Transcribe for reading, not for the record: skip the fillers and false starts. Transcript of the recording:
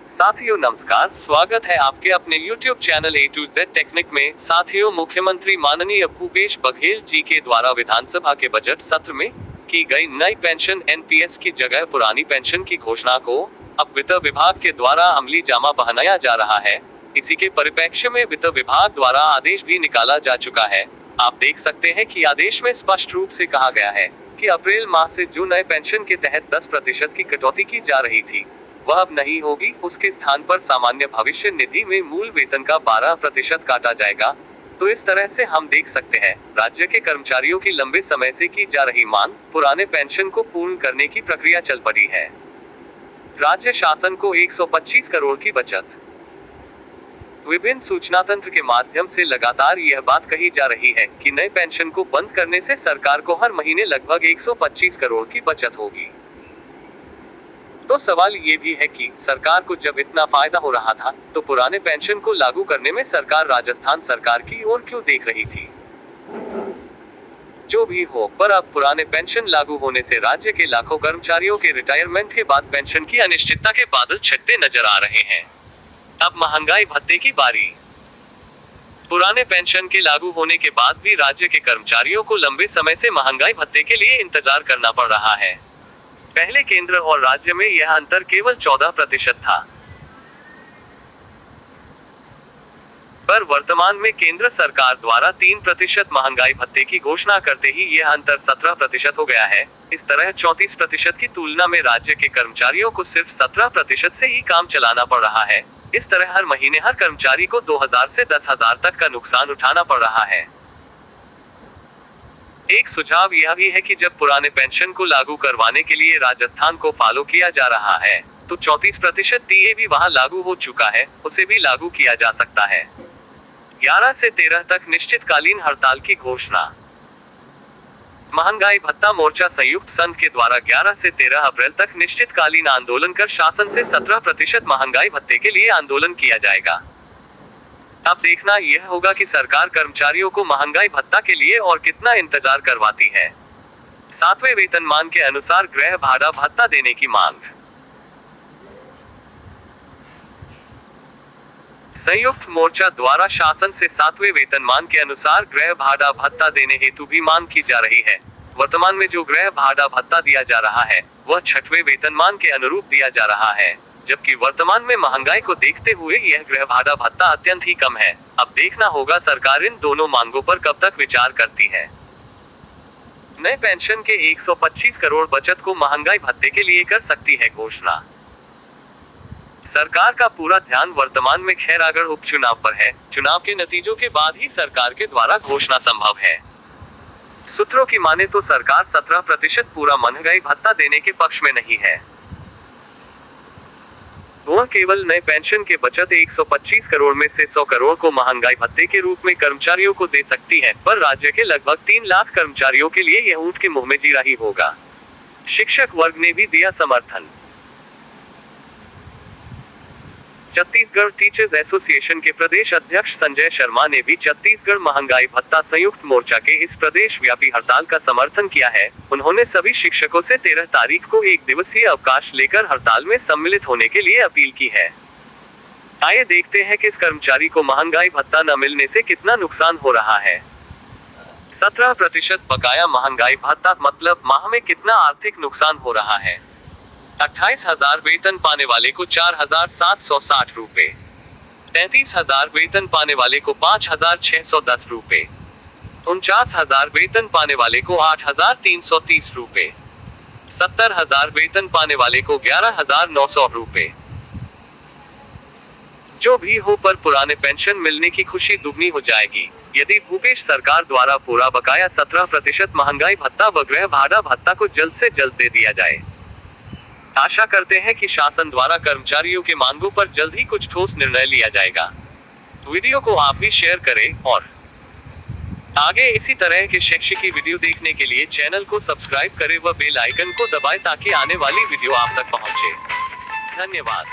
साथियों नमस्कार, स्वागत है आपके अपने YouTube channel A to Z technique में। साथियों, मुख्यमंत्री माननीय भूपेश बघेल जी के द्वारा विधानसभा के बजट सत्र में की गई नई पेंशन NPS की जगह पुरानी पेंशन की घोषणा को अब वित्त विभाग के द्वारा अमली जामा पहनाया जा रहा है। इसी के परिप्रेक्ष्य में वित्त विभाग द्वारा आदेश भी निकाला जा चुका है। आप देख सकते हैं कि आदेश में स्पष्ट रूप से कहा गया है कि अप्रैल माह से जो नए पेंशन के तहत 10% की कटौती की जा रही थी वह अब नहीं होगी। उसके स्थान पर सामान्य भविष्य निधि में मूल वेतन का 12% काटा जाएगा। तो इस तरह से हम देख सकते हैं, राज्य के कर्मचारियों की लंबे समय से की जा रही मांग पुराने पेंशन को पूर्ण करने की प्रक्रिया चल पड़ी है। राज्य शासन को 125 करोड़ की बचत। विभिन्न सूचना तंत्र के माध्यम से लगातार यह बात कही जा रही है कि नए पेंशन को बंद करने से सरकार को हर महीने लगभग 125 करोड़ की बचत होगी। तो सवाल ये भी है कि सरकार को जब इतना फायदा हो रहा था तो पुराने पेंशन को लागू करने में सरकार राजस्थान सरकार की ओर क्यों देख रही थी। जो भी हो, पर अब पुराने पेंशन लागू होने से राज्य के लाखों कर्मचारियों के रिटायरमेंट के बाद पेंशन की अनिश्चितता के बादल छटते नजर आ रहे हैं। अब महंगाई भत्ते की बारी। पुराने पेंशन के लागू होने के बाद भी राज्य के कर्मचारियों को लंबे समय से महंगाई भत्ते के लिए इंतजार करना पड़ रहा है। पहले केंद्र और राज्य में यह अंतर केवल 14% था, पर वर्तमान में केंद्र सरकार द्वारा 3% महंगाई भत्ते की घोषणा करते ही यह अंतर 17% हो गया है। इस तरह 34% की तुलना में राज्य के कर्मचारियों को सिर्फ 17% से ही काम चलाना पड़ रहा है। इस तरह हर महीने हर कर्मचारी को 2000 से 10,000 तक का नुकसान उठाना पड़ रहा है। एक सुझाव यह भी है कि जब पुराने पेंशन को लागू करवाने के लिए राजस्थान को फॉलो किया जा रहा है तो 34% टीए भी वहां लागू हो चुका है, उसे भी लागू किया जा सकता है। 11 से 13 तक निश्चितकालीन हड़ताल की घोषणा। महंगाई भत्ता मोर्चा संयुक्त संघ के द्वारा 11 से 13 अप्रैल तक निश्चितकालीन आंदोलन कर शासन से 17% महंगाई भत्ते के लिए आंदोलन किया जाएगा। अब देखना यह होगा कि सरकार कर्मचारियों को महंगाई भत्ता के लिए और कितना इंतजार करवाती है। 7वें वेतनमान के अनुसार गृह भाड़ा भत्ता देने की मांग। संयुक्त मोर्चा द्वारा शासन से 7वें वेतनमान के अनुसार गृह भाड़ा भत्ता देने हेतु भी मांग की जा रही है। वर्तमान में जो गृह भाड़ा भत्ता दिया जा रहा है वह 6वें वेतनमान के अनुरूप दिया जा रहा है, जबकि वर्तमान में महंगाई को देखते हुए यह गृह भाड़ा भत्ता अत्यंत ही कम है। अब देखना होगा सरकार इन दोनों मांगों पर कब तक विचार करती है। नए पेंशन के 125 करोड़ बचत को महंगाई भत्ते के लिए कर सकती है घोषणा। सरकार का पूरा ध्यान वर्तमान में खैरागढ़ उपचुनाव पर है। चुनाव के नतीजों के बाद ही सरकार के द्वारा घोषणा संभव है। सूत्रों की माने तो सरकार 17% पूरा महंगाई भत्ता देने के पक्ष में नहीं है। वह केवल नए पेंशन के बचत 125 करोड़ में से 100 करोड़ को महंगाई भत्ते के रूप में कर्मचारियों को दे सकती है, पर राज्य के लगभग 3 लाख कर्मचारियों के लिए यह ऊंट के मुंह में जीरा ही होगा। शिक्षक वर्ग ने भी दिया समर्थन। छत्तीसगढ़ टीचर्स एसोसिएशन के प्रदेश अध्यक्ष संजय शर्मा ने भी छत्तीसगढ़ महंगाई भत्ता संयुक्त मोर्चा के इस प्रदेश व्यापी हड़ताल का समर्थन किया है। उन्होंने सभी शिक्षकों से 13 तारीख को 1 दिवसीय अवकाश लेकर हड़ताल में सम्मिलित होने के लिए अपील की है। आइए देखते हैं कि इस कर्मचारी को महंगाई भत्ता न मिलने से कितना नुकसान हो रहा है। 17% बकाया महंगाई भत्ता मतलब माह में कितना आर्थिक नुकसान हो रहा है। 28,000 वेतन पाने वाले को 4,760 रुपए, 33,000 वेतन पाने वाले को 5,610 रुपए, 49,000 वेतन पाने वाले को 8,330 रुपए, 70,000 वेतन पाने वाले को 11,900 रुपए। जो भी हो, पर पुराने पेंशन मिलने की खुशी दुगनी हो जाएगी यदि भूपेश सरकार द्वारा पूरा बकाया 17% महंगाई भत्ता व गृह भाड़ा भत्ता को जल्द से जल्द दे दिया जाए। आशा करते हैं कि शासन द्वारा कर्मचारियों के मांगों पर जल्द ही कुछ ठोस निर्णय लिया जाएगा। वीडियो को आप भी शेयर करें और आगे इसी तरह के शैक्षिक वीडियो देखने के लिए चैनल को सब्सक्राइब करें व बेल आइकन को दबाएं ताकि आने वाली वीडियो आप तक पहुंचे। धन्यवाद।